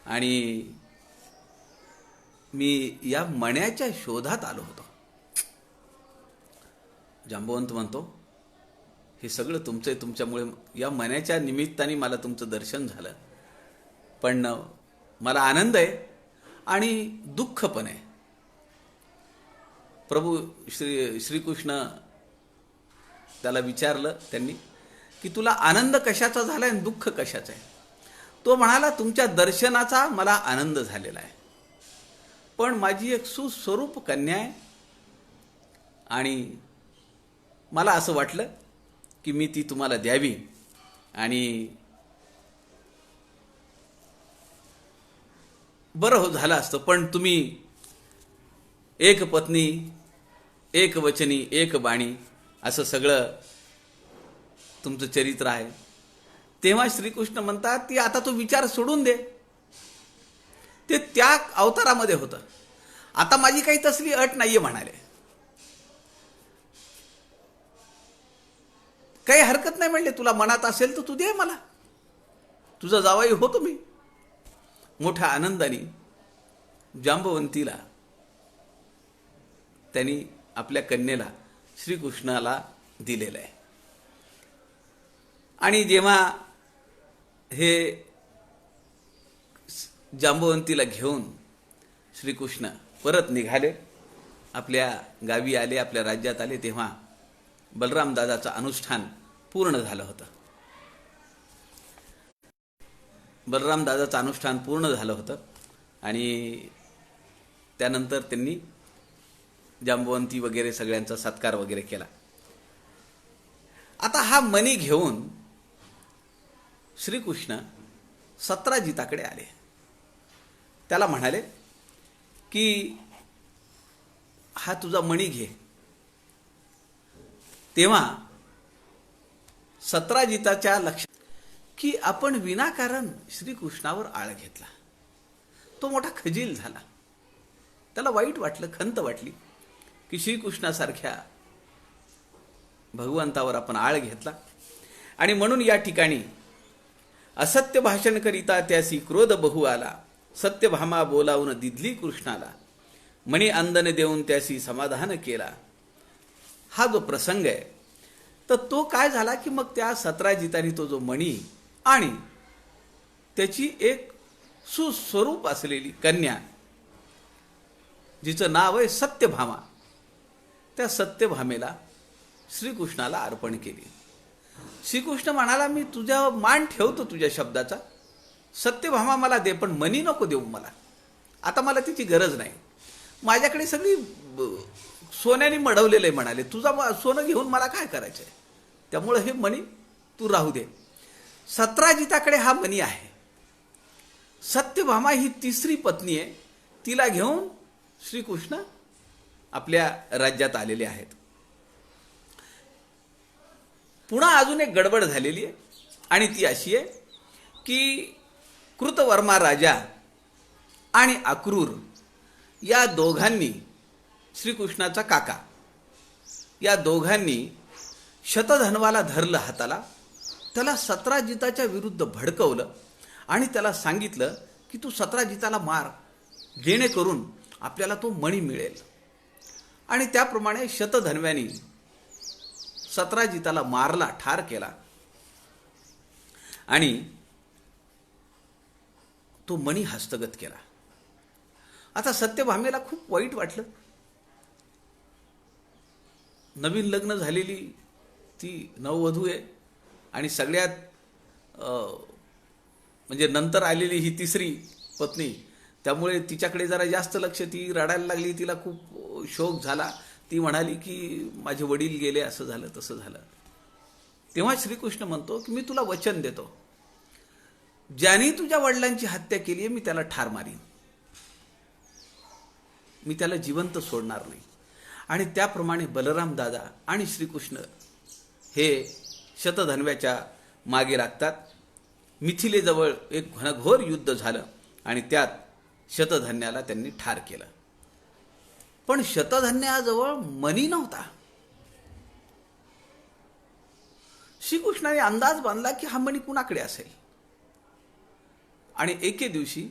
आणि मी या मण्याच्या शोधात आलो होतो. जांबवंत म्हणतो, हे सगळं तुमचं आहे, तुमच्यामुळे या मण्याच्या निमित्ताने मला तुमचं दर्शन झालं. पण मला आनंद आहे आणि दुःख पण आहे. प्रभू श्रीकृष्ण त्याला विचारलं त्यांनी की तुला आनंद कशाचा झाला आणि दुःख कशाचं आहे. तो म्हणाला, तुमच्या दर्शनाचा मला आनंद झालेला आहे, पण माझी एक सुस्वरूप कन्या आहे आणि मला असं वाटलं की मी ती तुम्हाला द्यावी आणि बरं झालं असतं. पण तुम्ही एक पत्नी, एक वचनी, एक बाणी असं सगळं तुमचं चरित्र आहे. तेव्हा श्रीकृष्ण म्हणतात की आता तो विचार सोडून दे, ते त्या अवतारामध्ये होतं, आता माझी काही तसली अट नाहीये म्हणाले. काही हरकत नाही म्हणले, तुला मनात असेल तर तू दे मला, तुझा जावाई होतो मी. मोठ्या आनंदाने जांबवंतीला त्यांनी आपल्या कन्येला श्रीकृष्णाला दिलेलं आहे. आणि जेव्हा हे जांबवंतीला घेऊन श्रीकृष्ण परत निघाले, आपल्या गावी आले, आपल्या राज्यात आले, तेव्हा बलराम दादाचं अनुष्ठान पूर्ण झालं होतं. बलराम दादाचं अनुष्ठान पूर्ण झालं होतं आणि त्यानंतर त्यांनी जांबवंती वगैरे सगळ्यांचा सत्कार वगैरे केला. आता हा मणी घेऊन श्रीकृष्ण सत्राजिताकडे आले. त्याला म्हणाले की हा तुझा मणी घे. तेव्हा सत्राजिताच्या लक्षात की आपण विनाकारण श्रीकृष्णावर आळ घेतला. तो मोठा खजील झाला. त्याला वाईट वाटलं, खंत वाटली की श्रीकृष्णासारख्या भगवंतावर आपण आळ घेतला. आणि म्हणून या ठिकाणी असत्य भाषण करिता त्यासी क्रोध बहु आला, सत्यभामा बोलावून दिधली कृष्णाला, मणी अंदन देऊन त्यासी समाधान केला. हा जो प्रसंग आहे तर तो काय झाला की मग त्या सत्राजिताने तो जो मणी आणि त्याची एक सुस्वरूप असलेली कन्या जिचं नाव आहे सत्यभामा, त्या सत्यभामेला श्रीकृष्णाला अर्पण केली. श्रीकृष्ण म्हणाला, मी तुझ्या मान ठेवतो तुझ्या शब्दाचा, सत्यभामा मला दे, पण मणी नको देऊ मला. आता मला तिची गरज नाही. माझ्याकडे सगळी सोन्याने मढवलेलं आहे म्हणाले. सोनं घेऊन मला काय करायचं आहे? त्यामुळं हे मणी तू राहू दे. सत्राजिताकडे हा मणी आहे. सत्यभामा ही तिसरी पत्नी आहे. तिला घेऊन श्रीकृष्ण आपल्या राज्यात आलेले आहेत. पुन्हा अजून एक गडबड झालेली आहे आणि ती अशी आहे की कृतवर्मा राजा आणि अक्रूर या दोघांनी, श्रीकृष्णाचा काका, या दोघांनी शतधन्वाला धरलं हाताला, त्याला सत्राजिताच्या विरुद्ध भडकवलं आणि त्याला सांगितलं की तू सत्राजिताला मार, जेणेकरून आपल्याला तो मणी मिळेल. आणि त्याप्रमाणे शतधन्व्यांनी सत्राजिताला मारला, ठार केला आणि तो मणी हस्तगत केला. आता सत्यभामेला खूप वाईट वाटलं. नवीन लग्न झालेली ती नववधू आहे आणि सगळ्यात म्हणजे नंतर आलेली ही तिसरी पत्नी, त्यामुळे तिच्याकडे जरा जास्त लक्ष. ती रडायला लागली, तिला खूप शोक झाला. ती म्हणाली की माझे वडील गेले, असं झालं तसं झालं. तेव्हा श्रीकृष्ण म्हणतो की मी तुला वचन देतो, ज्याने तुझ्या वडिलांची हत्या केली आहे मी त्याला ठार मारीन, मी त्याला जिवंत सोडणार नाही. आणि त्याप्रमाणे बलराम दादा आणि श्रीकृष्ण हे शतधन्व्याच्या मागे लागतात. मिथिलेजवळ एक घनघोर युद्ध झालं आणि त्यात शतधन्याला त्यांनी ठार केलं. पण शतधन्याजवळ मणी नव्हता. श्रीकृष्णाने अंदाज बांधला की हा मणी कुणाकडे असेल. आणि एके दिवशी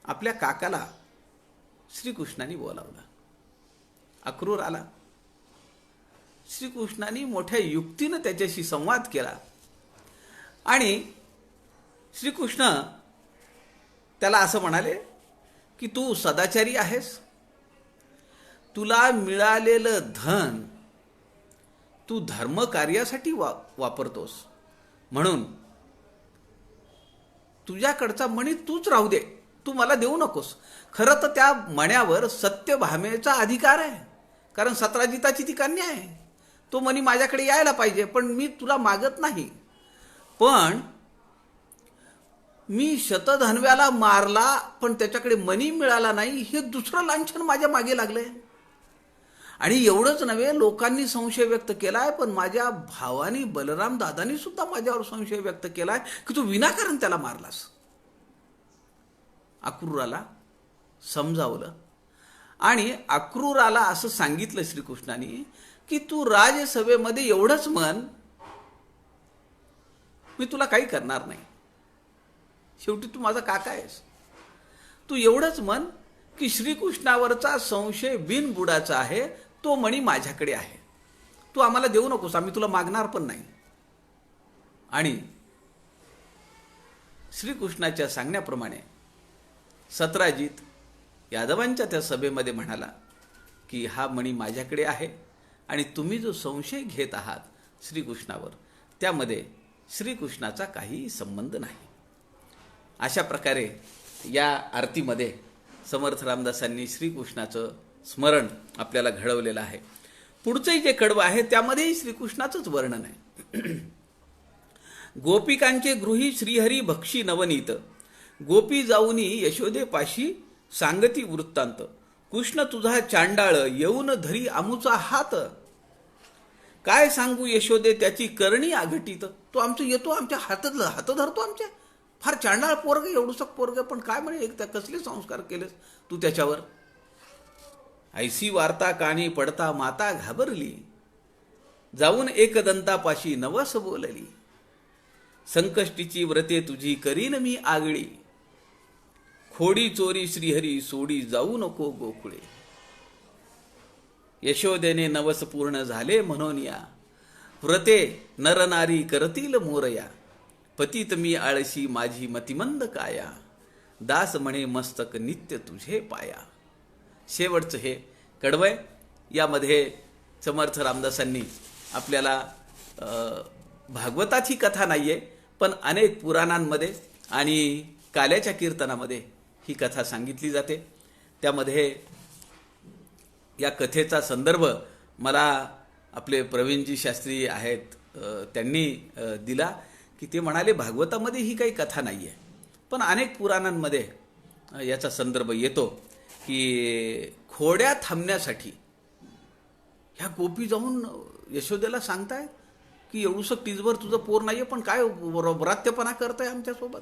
आपल्या काकाला श्रीकृष्णाने बोलावलं. अक्रूर आला. श्रीकृष्णाने मोठ्या युक्तीनं त्याच्याशी संवाद केला आणि श्रीकृष्ण त्याला असं म्हणाले की तू सदाचारी आहेस, तुला मिळालेलं धन तू धर्म कार्यासाठी वापरतोस, म्हणून तुझ्याकडचा मणी तूच राहू दे, तू मला देऊ नकोस. खरं तर त्या मण्यावर सत्यभामेचा अधिकार आहे, कारण सत्राजिताची ती कन्या आहे. तो मणी माझ्याकडे यायला पाहिजे, पण मी तुला मागत नाही. पण मी शतधन्व्याला मारला पण त्याच्याकडे मणी मिळाला नाही, हे दुसरं लांछन माझ्या मागे लागलंय. आणि एवढंच नव्हे, लोकांनी संशय व्यक्त केलाय, पण माझ्या भावानी बलराम दादानी सुद्धा माझ्यावर संशय व्यक्त केलाय की तू विनाकारण त्याला मारलास. अक्रूराला समजावलं आणि अक्रूराला असं सांगितलं श्रीकृष्णाने की तू राजसभेमध्ये एवढंच म्हण, मी तुला काही करणार नाही, शेवटी तू माझा काका आहेस. तू एवढंच म्हण की श्रीकृष्णावरचा संशय बिनबुडाचा आहे, तो मणी माझ्याकडे आहे, तू आम्हाला देऊ नकोस, आम्ही तुला मागणार पण नाही. आणि श्रीकृष्णाच्या सांगण्याप्रमाणे सत्राजित यादवांच्या त्या सभेमध्ये म्हणाला की हा मणी माझ्याकडे आहे आणि तुम्ही जो संशय घेत आहात श्रीकृष्णावर, त्यामध्ये श्रीकृष्णाचा काही संबंध नाही. अशा प्रकारे या आरतीमध्ये समर्थ रामदासांनी श्रीकृष्णाचं स्मरण आपल्याला घडवलेलं आहे. पुढचंही जे कडवं आहे त्यामध्येही श्रीकृष्णाचंच वर्णन आहे. गोपिकांचे गृही श्रीहरी भक्षी नवनीत, गोपी जाऊनी यशोदेपाशी सांगती वृत्तांत, कृष्ण तुझा चांडाळ येऊन धरी आमुचा हात, काय सांगू यशोदे त्याची करणी आघटित. तो आमचं येतो, आमच्या हात धरतो, आमच्या फार चांडाळ पोरग, एवढंसं पोरग, पण काय म्हणे एक कसले संस्कार केलेस तू त्याच्यावर. ऐसी वार्ता कानी पडता माता घाबरली, जाऊन एकदंतापाशी नवस बोलली, संकष्टीची व्रते तुझी करीन मी आगळी, खोडी चोरी श्रीहरी सोडी जाऊ नको गोकुळे. यशोदेने नवस पूर्ण झाले म्हणून या, व्रते नरनारी करतील मोरया, पतित मी आळशी माझी मतिमंद काया, दास म्हणे मस्तक नित्य तुझे पाया. शेवटचं हे कडवय. यामध्ये समर्थ रामदासांनी आपल्याला भागवतात ही कथा नाहीये, पण अनेक पुराणांमध्ये आणि काल्याच्या कीर्तनामध्ये ही कथा सांगितली जाते. त्यामध्ये या कथेचा संदर्भ मला आपले प्रवीणजी शास्त्री आहेत त्यांनी दिला, की ते म्हणाले भागवतामध्ये ही काही कथा नाही आहे, पण अनेक पुराणांमध्ये याचा संदर्भ येतो की खोड्या थांबण्यासाठी ह्या गोपी जाऊन यशोदेला सांगतायत की एवढूसं टीजभर तुझं पोर नाही आहे, पण काय व्रात्यपणा करताय आमच्यासोबत.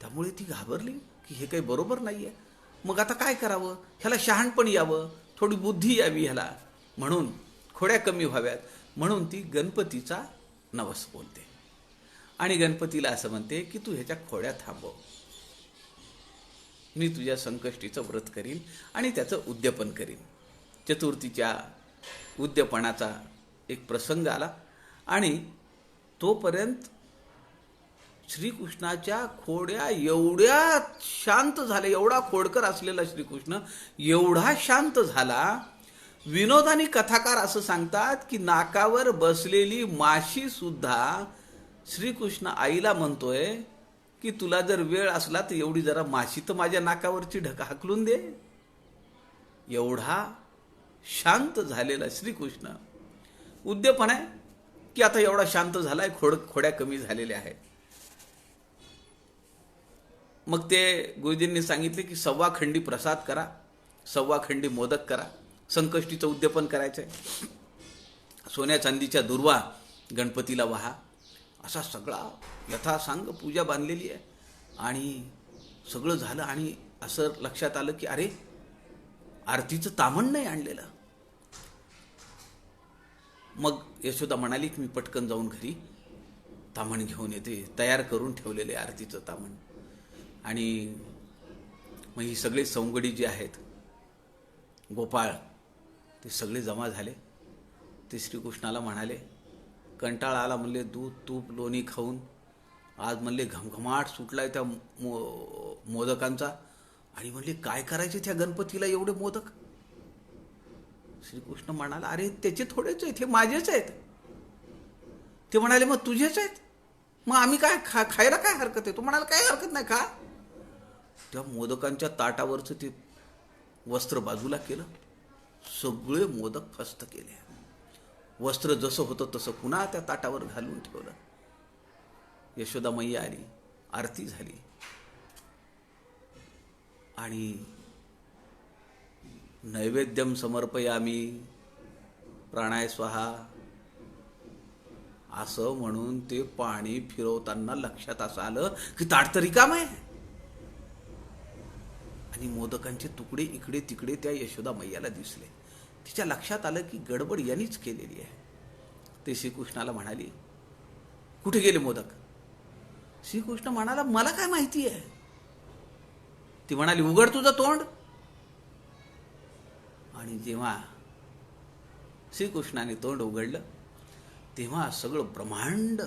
त्यामुळे ती घाबरली की हे काही बरोबर नाही आहे. मग आता काय करावं, ह्याला शहाणपण यावं, थोडी बुद्धी यावी ह्याला, म्हणून खोड्या कमी व्हाव्यात म्हणून ती गणपतीचा नवस बोलते आणि गणपतीला असं म्हणते की तू ह्याच्या खोड्या थांबव, मी तुझ्या संकष्टीचं व्रत करीन आणि त्याचं उद्यापन करीन. चतुर्थीच्या उद्यापनाचा एक प्रसंग आला आणि तोपर्यंत श्रीकृष्णाच्या खोड्या एवढ्या शांत झाल्या, एवढा खोडकर असलेला श्रीकृष्ण एवढा शांत झाला. विनोदानी कथाकार असं सांगतात की नाकावर बसलेली माशी सुद्धा श्रीकृष्ण आईला म्हणतोय की तुला जर वेळ असला तर एवढी जरा माशी तर माझ्या नाकावरची हाकलून दे. एवढा शांत झालेला श्रीकृष्ण उद्यापन आहे की आता एवढा शांत झालाय, खोड्या कमी झालेल्या आहेत. मग ते गुरुजींनी सांगितले की 1.25 खंडी प्रसाद करा, 1.25 खंडी मोदक करा, संकष्टीचं उद्यापन करायचंय, सोन्या चांदीच्या दुर्वा गणपतीला वाहा. असा सगळा यथासांग पूजा बांधलेली आहे आणि सगळं झालं. आणि असं लक्षात आलं की अरे आरतीचं तामण नाही आणलेलं. मग यशोदा म्हणाली की मी पटकन जाऊन घरी तामण घेऊन येते, तयार करून ठेवलेले आरतीचं तामण. आणि मग ही सगळे सवंगडी जे आहेत गोपाळ ते सगळे जमा झाले. ते श्रीकृष्णाला म्हणाले कंटाळा आला, म्हणले दूध तूप लोणी खाऊन, आज म्हणले घमघमाट सुटलाय त्या मोदकांचा, आणि म्हणले काय करायचे त्या गणपतीला एवढे मोदक. श्रीकृष्ण म्हणाला अरे त्याचे थोडेच आहेत, हे माझेच आहेत. ते म्हणाले मग तुझेच आहेत, मग आम्ही काय खायला काय हरकत आहे. तो म्हणाला काय हरकत नाही, खा. त्या मोदकांच्या ताटावरचं ते वस्त्र बाजूला केलं, सगळे मोदक फस्त केले, वस्त्र जसं होतं तसं पुन्हा त्या ताटावर घालून ठेवलं. यशोदा मैया आली, आरती झाली आणि नैवेद्यम समर्पयामी प्राणाय स्वाहा असं म्हणून ते पाणी फिरवताना लक्षात असं आलं की ताट तर रिकाम आहे आणि मोदकांचे तुकडे इकडे तिकडे त्या यशोदा मैयाला दिसले. तिच्या लक्षात आलं की गडबड यांनीच केलेली आहे. ते श्रीकृष्णाला म्हणाली कुठे गेले मोदक. श्रीकृष्ण म्हणाला मला काय माहिती आहे. ती म्हणाली उघड तुझं तोंड. आणि जेव्हा श्रीकृष्णाने तोंड उघडलं तेव्हा सगळं ब्रह्मांड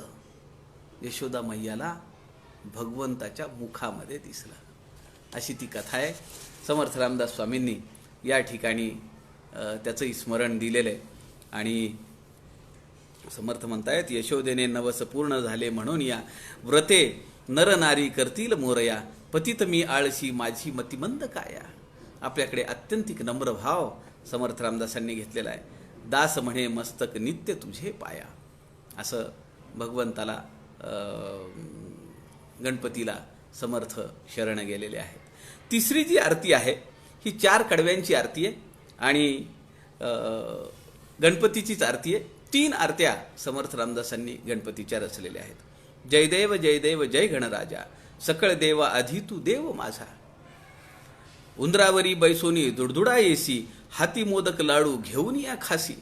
यशोदा मैयाला भगवंताच्या मुखामध्ये दिसलं. अशी ती कथा आहे. समर्थ रामदास स्वामींनी या ठिकाणी त्याचंही स्मरण दिलेलं आहे. आणि समर्थ म्हणतायत यशोदेने नवस पूर्ण झाले म्हणून या व्रते नर नारी करतील मोरया, पतित मी आळशी माझी मतिमंद काया. आपल्याकडे अत्यंतिक नम्र भाव समर्थ रामदासांनी घेतलेला आहे. दास म्हणे मस्तक नित्य तुझे पाया. असं भगवंताला गणपतीला समर्थ शरण गेलेले आहेत. तिसरी जी आरती आहे ही 4 कडव्यांची आरती आहे आणि गणपतीचीच आरती आहे. 3 आरत्या समर्थ रामदासांनी गणपतीच्या रचलेल्या आहेत. जयदेव जयदेव जय गणराजा, सकळ देवा आधी तू देव माझा. उंदरावरी बैसोनी दुडदुडा येसी, हाती मोदक लाडू घेऊन या खासी.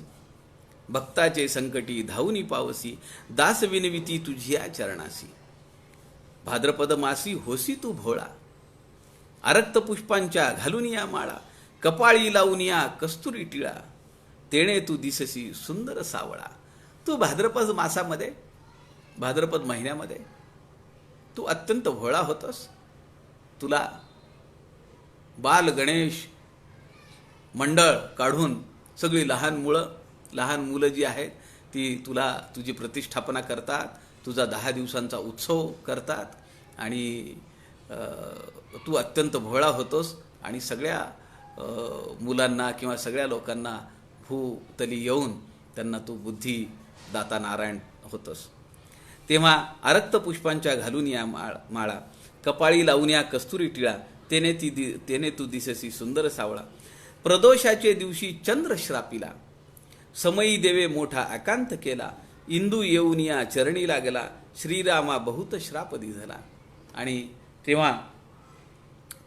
भक्ताचे संकटी धावूनी पावसी, दास विनविती तुझ्या चरणासी. भाद्रपद मासी होसी तू भोळा, आरक्त पुष्पांच्या घालून या माळा. कपाळी लावून या कस्तुरी टिळा, तेणे तू दिससी सुंदर सावळा. तू भाद्रपद मासामध्ये, भाद्रपद महिन्यामध्ये तू अत्यंत भोळा होतस. तुला बाल गणेश मंडळ काढून सगळी लहान मुलं जी आहेत ती तुला तुझी प्रतिष्ठापना करतात, तुझा 10 दिवसांचा उत्सव करतात आणि तू अत्यंत भोळा होतोस आणि सगळ्या मुलांना किंवा सगळ्या लोकांना भूतली येऊन त्यांना तू बुद्धी दाता नारायण होतोस. तेव्हा आरक्त पुष्पांच्या घालून या माळा, कपाळी लावून या कस्तुरी टिळा, तेने तू दिससी सुंदर सावळा. प्रदोषाचे दिवशी चंद्र श्रापिला, समयी देवे मोठा एकांत केला. इंदू येऊन या चरणी लागला, श्रीरामा बहुत श्राप दिझला. आणि तेव्हा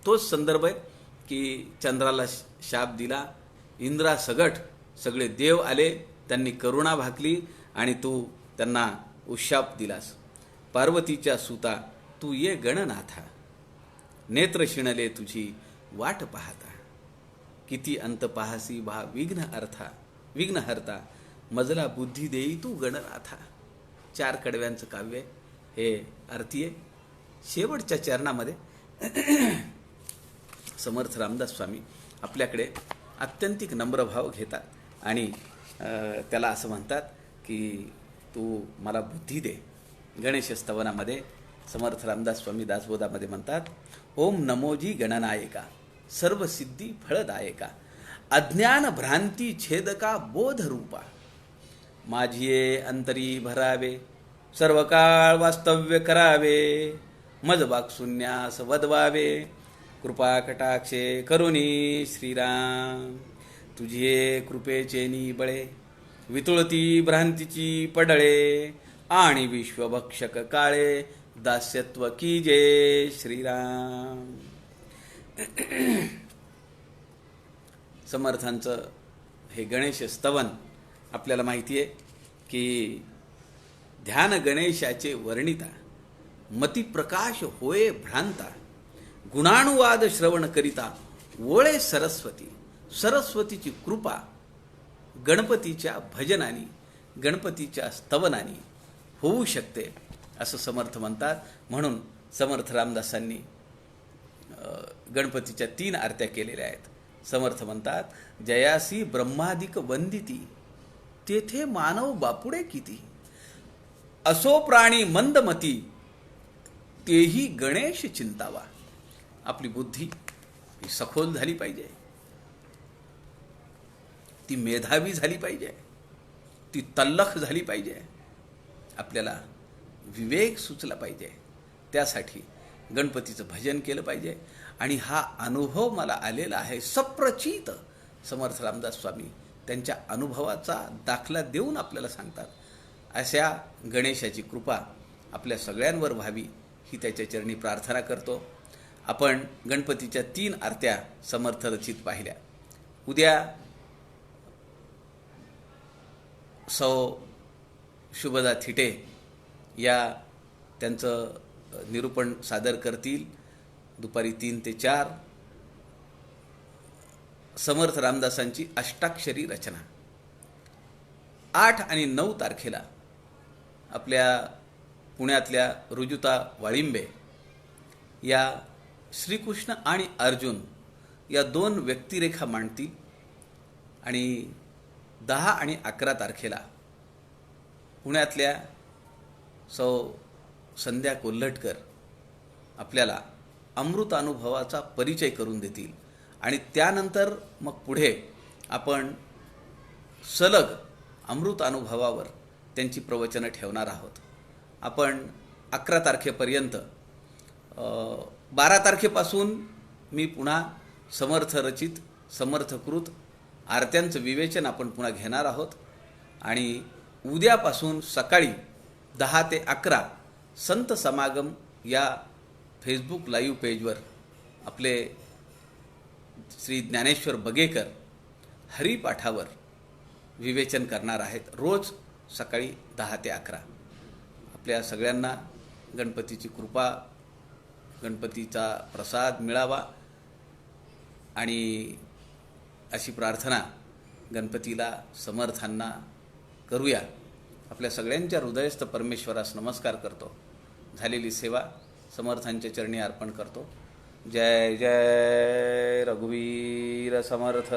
तोच संदर्भ आहे की चंद्राला शाप दिला, इंद्रा सगट सगळे देव आले, त्यांनी करुणा भाकली आणि तू त्यांना उशाप दिलास. पार्वतीच्या सुता तू ये गणनाथा, नेत्र शिणले तुझी वाट पाहता. किती अंत पाहसी भा विघ्न हरता, मजला बुद्धी देई तू गणनाथा. 4 कडव्यांचं काव्य हे आरती आहे. शेवटच्या चरणामध्ये समर्थ रामदास स्वामी आपल्याकडे आत्यंतिक नम्रभाव घेतात आणि त्याला असं म्हणतात की तू मला बुद्धी दे. गणेश स्तवनामध्ये समर्थ रामदास स्वामी दासबोधामध्ये म्हणतात, ओम नमोजी गणनायका, सर्व सिद्धी फळदायका, अज्ञान भ्रांती छेदका बोध रूपा. माझिये अंतरी भरावे, सर्व काळ वास्तव्य करावे, मज वाक्शून्यास वदवावे, कृपा कटाक्षे करुणी श्रीराम. तुझे कृपेचे निबळे, वितुळती भ्रांतीची पडळे, आणि विश्वभक्षक काळे, दास्यत्व की जय श्रीराम. समर्थांचं हे गणेश स्तवन आपल्याला माहिती आहे की ध्यान गणेशाचे वर्णिता, मती प्रकाश होय भ्रांता, गुणानुवाद श्रवण करिता, वोळे सरस्वती. सरस्वतीची कृपा गणपतीच्या भजनानी, गणपतीच्या स्तवनानी होऊ शकते असं समर्थ म्हणतात. म्हणून समर्थ रामदासांनी गणपतीच्या 3 आरत्या केलेल्या आहेत. समर्थ म्हणतात, जयासी ब्रह्मादिक वंदिती, तेथे मानव बापुडे किती. असो प्राणी मंदमती, तेही गणेश चिंतावा. आपली बुद्धी ही सखोल झाली पाहिजे, ती मेधावी झाली पाहिजे, ती तल्लख झाली पाहिजे, आपल्याला विवेक सुचला पाहिजे. त्यासाठी गणपतीचं भजन केलं पाहिजे. आणि हा अनुभव मला आलेला आहे सप्रचित. समर्थ रामदास स्वामी त्यांच्या अनुभवाचा दाखला देऊन आपल्याला सांगतात. अशा गणेशाची कृपा आपल्या सगळ्यांवर व्हावी ही त्याच्या चरणी प्रार्थना करतो. आपण गणपतीच्या 3 आरत्या समर्थ रचित पाहिल्या. उद्या सौ शुभदा थिटे या त्यांचं निरूपण सादर करतील दुपारी 3 ते 4. समर्थ रामदासांची अष्टाक्षरी रचना. 8 आणि 9 तारखेला आपल्या पुण्यातल्या रुजुता वाळिंबे या श्रीकृष्ण आणि अर्जुन या 2 व्यक्तिरेखा मांडतील. आणि 10 आणि 11 तारखेला पुण्यातल्या सौ संध्या कोल्हटकर आपल्याला अमृतानुभवाचा परिचय करून देतील. आणि त्यानंतर मग पुढे आपण सलग अमृत अनुभवावर त्यांची प्रवचनं ठेवणार आहोत. आपण 11 तारखेपर्यंत 12 तारखेपासून मी पुन्हा समर्थरचित समर्थकृत आरत्यांचं विवेचन आपण पुन्हा घेणार आहोत. आणि उद्यापासून सकाळी 10 ते 11 संत समागम या फेसबुक लाईव्ह पेजवर आपले श्री ज्ञानेश्वर बगेकर हरिपाठावर विवेचन करणार आहेत. रोज सकाळी 10 ते 11. आपल्या सगळ्यांना गणपतीची कृपा, गणपतीचा प्रसाद मिळावा आणि अशी प्रार्थना गणपतीला समर्थांना करूया. आपल्या सगळ्यांच्या हृदयस्थ परमेश्वरास नमस्कार करतो. झालेली सेवा समर्थांच्या चरणी अर्पण करतो. जय जय रघुवीर समर्थ.